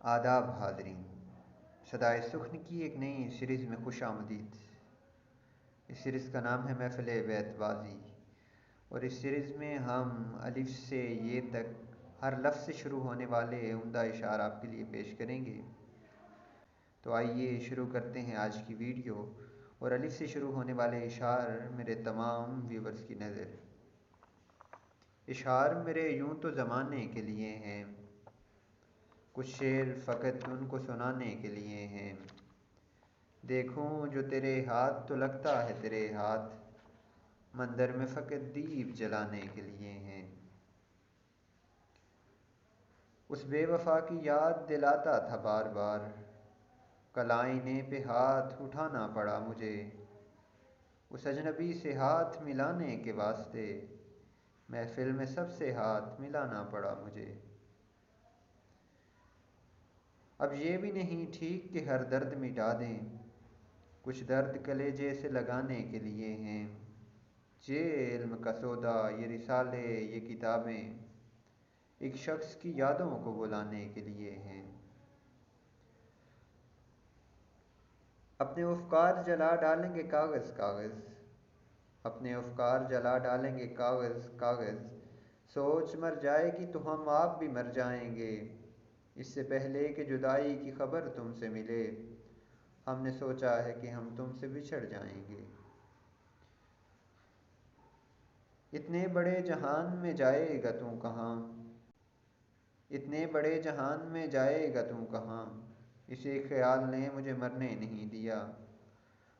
آداب حاضرین، صدائے سخن کی ایک نئی سیریز میں خوش آمدید۔ اس سیریز کا نام ہے محفل بیت بازی، اور اس سیریز میں ہم الف سے یہ تک ہر لفظ سے شروع ہونے والے عمدہ اشعار آپ کے لیے پیش کریں گے۔ تو آئیے شروع کرتے ہیں آج کی ویڈیو، اور الف سے شروع ہونے والے اشعار میرے تمام ویورز کی نظر۔ اشعار میرے یوں تو زمانے کے لیے ہیں، کچھ شعر فقط ان کو سنانے کے لیے ہیں۔ دیکھوں جو تیرے ہاتھ تو لگتا ہے تیرے ہاتھ، مندر میں فقط دیپ جلانے کے لیے ہیں۔ اس بے وفا کی یاد دلاتا تھا بار بار، کل آئینے پہ ہاتھ اٹھانا پڑا مجھے۔ اس اجنبی سے ہاتھ ملانے کے واسطے محفل میں سب سے ہاتھ ملانا پڑا مجھے۔ اب یہ بھی نہیں ٹھیک کہ ہر درد مٹا دیں، کچھ درد کلیجے سے لگانے کے لیے ہیں۔ یہ علم کا سودا، یہ رسالے، یہ کتابیں ایک شخص کی یادوں کو بلانے کے لیے ہیں۔ اپنے افکار جلا ڈالیں گے کاغذ کاغذ، اپنے افکار جلا ڈالیں گے کاغذ کاغذ، سوچ مر جائے گی تو ہم آپ بھی مر جائیں گے۔ اس سے پہلے کہ جدائی کی خبر تم سے ملے، ہم نے سوچا ہے کہ ہم تم سے بچھڑ جائیں گے۔ اتنے بڑے جہان میں جائے گا تو کہاں، اتنے بڑے جہان میں جائے گا تو کہاں، اسے خیال نے مجھے مرنے نہیں دیا۔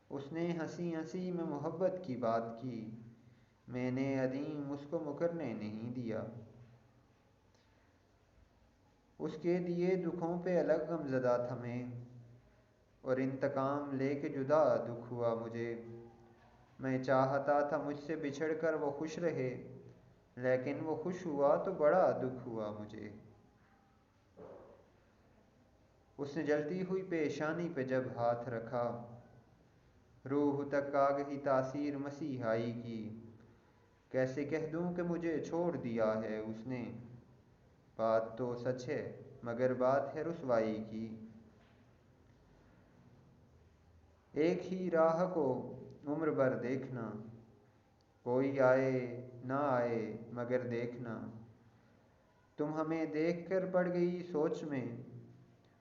اس نے ہنسی ہنسی میں محبت کی بات کی، میں نے عدیم اس کو مکرنے نہیں دیا۔ اس کے دیے دکھوں پہ الگ غم زدہ تھا میں، اور انتقام لے کے جدا دکھ ہوا مجھے۔ میں چاہتا تھا مجھ سے بچھڑ کر وہ خوش رہے، لیکن وہ خوش ہوا تو بڑا دکھ ہوا مجھے۔ اس نے جلتی ہوئی پیشانی پہ جب ہاتھ رکھا، روح تک آ گئی تاثیر مسیحائی کی۔ کیسے کہہ دوں کہ مجھے چھوڑ دیا ہے اس نے، بات تو سچ ہے مگر بات ہے رسوائی کی۔ ایک ہی راہ کو عمر بھر دیکھنا، کوئی آئے نہ آئے مگر دیکھنا۔ تم ہمیں دیکھ کر پڑ گئی سوچ میں،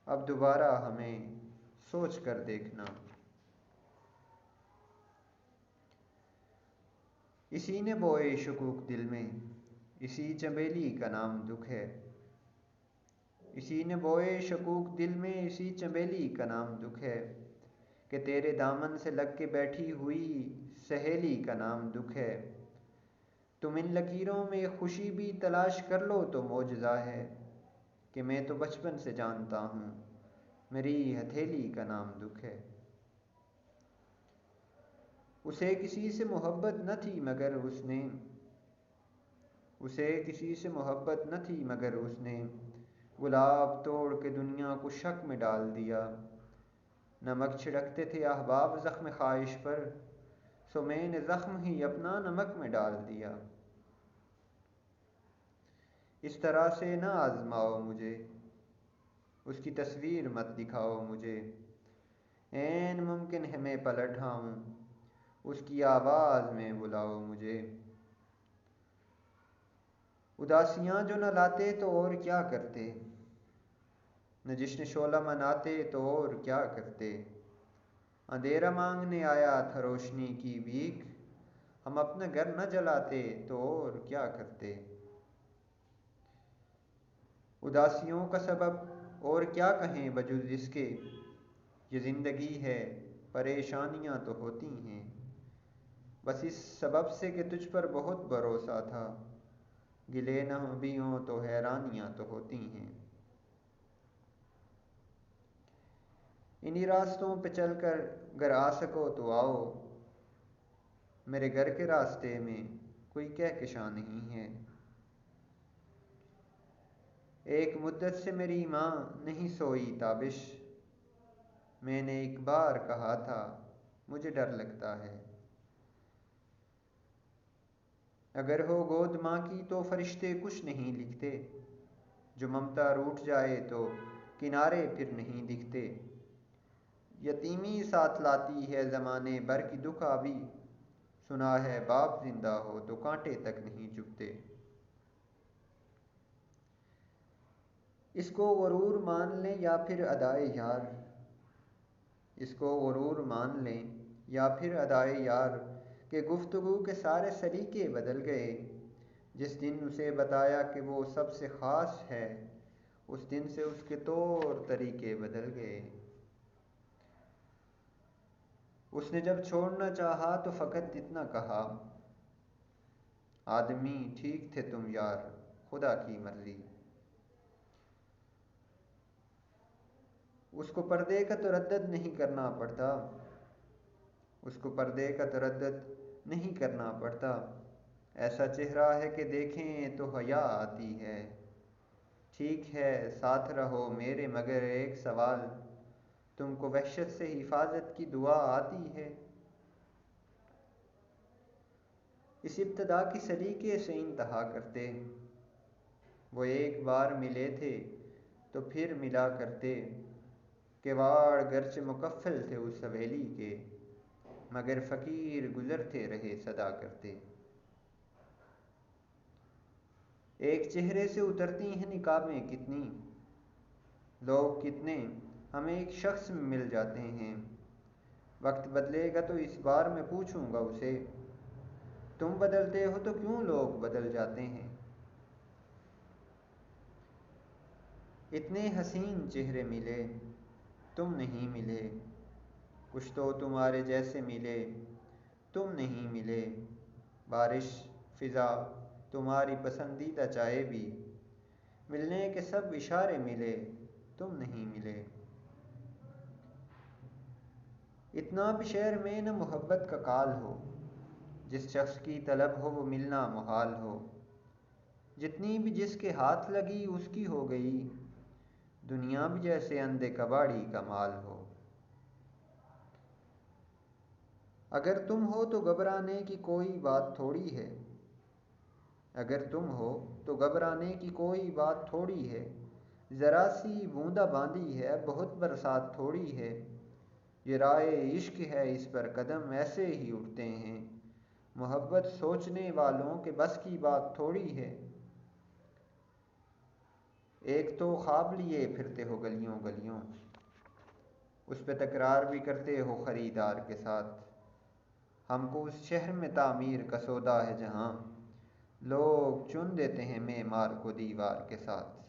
اب دوبارہ ہمیں سوچ کر دیکھنا۔ اسی نے بوئے شکوک دل میں، اسی چنبیلی کا نام دکھ ہے۔ اسی نے بوئے شکوک دل میں، اسی چنبیلی کا نام دکھ ہے، کہ تیرے دامن سے لگ کے بیٹھی ہوئی سہیلی کا نام دکھ ہے۔ تم ان لکیروں میں خوشی بھی تلاش کر لو تو معجزہ ہے، کہ میں تو بچپن سے جانتا ہوں میری ہتھیلی کا نام دکھ ہے۔ اسے کسی سے محبت نہ تھی مگر اس نے، اسے کسی سے محبت نہ تھی مگر اس نے گلاب توڑ کے دنیا کو شک میں ڈال دیا۔ نمک چھڑکتے تھے احباب زخم خواہش پر، سو میں نے زخم ہی اپنا نمک میں ڈال دیا۔ اس طرح سے نہ آزماؤ مجھے، اس کی تصویر مت دکھاؤ مجھے، عین ممکن ہے میں پلٹ آؤں، اس کی آواز میں بلاؤ مجھے۔ اداسیاں جو نہ لاتے تو اور کیا کرتے، نہ جشن شعلہ مناتے تو اور کیا کرتے۔ اندھیرا مانگنے آیا تھا روشنی کی بھیک، ہم اپنا گھر نہ جلاتے تو اور کیا کرتے۔ اداسیوں کا سبب اور کیا کہیں بجز اس کے، یہ زندگی ہے پریشانیاں تو ہوتی ہیں، بس اس سبب سے کہ تجھ پر بہت بھروسہ تھا، گلے نہ بھی ہوں تو حیرانیاں تو ہوتی ہیں۔ انہی راستوں پہ چل کر گر آ سکو تو آؤ، میرے گھر کے راستے میں کوئی کہکشاں نہیں ہے۔ ایک مدت سے میری ماں نہیں سوئی تابش، میں نے ایک بار کہا تھا مجھے ڈر لگتا ہے۔ اگر ہو گود ماں کی تو فرشتے کچھ نہیں لکھتے، جو ممتا روٹھ جائے تو کنارے پھر نہیں دکھتے۔ یتیمی ساتھ لاتی ہے زمانے بھر کی دکھ آبی، سنا ہے باپ زندہ ہو تو کانٹے تک نہیں چبھتے۔ اس کو غرور مان لیں یا پھر ادائے یار، اس کو غرور مان لیں یا پھر ادائے یار، کہ گفتگو کے سارے سلیقے بدل گئے۔ جس دن اسے بتایا کہ وہ سب سے خاص ہے، اس دن سے اس کے طور طریقے بدل گئے۔ اس نے جب چھوڑنا چاہا تو فقط اتنا کہا، آدمی ٹھیک تھے تم یار، خدا کی مرضی۔ اس کو پردے کا تردد نہیں کرنا پڑتا، اس کو پردے کا تردد نہیں کرنا پڑتا۔ ایسا چہرہ ہے کہ دیکھیں تو حیا آتی ہے۔ ٹھیک ہے ساتھ رہو میرے مگر ایک سوال، تم کو وحشت سے حفاظت کی دعا آتی ہے؟ اس ابتدا کی سلیقے سے انتہا کرتے، وہ ایک بار ملے تھے تو پھر ملا کرتے، کواڑ گرچہ مقفل تھے اس حویلی کے، مگر فقیر گزرتے رہے صدا کرتے۔ ایک چہرے سے اترتی ہیں نقابیں کتنی، لوگ کتنے ہم ایک شخص میں مل جاتے ہیں۔ وقت بدلے گا تو اس بار میں پوچھوں گا اسے، تم بدلتے ہو تو کیوں لوگ بدل جاتے ہیں؟ اتنے حسین چہرے ملے تم نہیں ملے، کچھ تو تمہارے جیسے ملے تم نہیں ملے۔ بارش فضا تمہاری پسندیدہ چائے بھی، ملنے کے سب اشارے ملے تم نہیں ملے۔ اتنا بھی شہر میں نہ محبت کا کال ہو، جس شخص کی طلب ہو وہ ملنا محال ہو۔ جتنی بھی جس کے ہاتھ لگی اس کی ہو گئی، دنیا بھی جیسے اندھے کباڑی کا مال ہو۔ اگر تم ہو تو گھبرانے کی کوئی بات تھوڑی ہے، اگر تم ہو تو گھبرانے کی کوئی بات تھوڑی ہے۔ ذرا سی بوندا باندی ہے بہت برسات تھوڑی ہے، یہ رائے عشق ہے اس پر قدم ایسے ہی اٹھتے ہیں، محبت سوچنے والوں کے بس کی بات تھوڑی ہے۔ ایک تو خواب لیے پھرتے ہو گلیوں گلیوں، اس پہ تکرار بھی کرتے ہو خریدار کے ساتھ۔ ہم کو اس شہر میں تعمیر کا سودا ہے جہاں، لوگ چن دیتے ہیں معمار کو دیوار کے ساتھ۔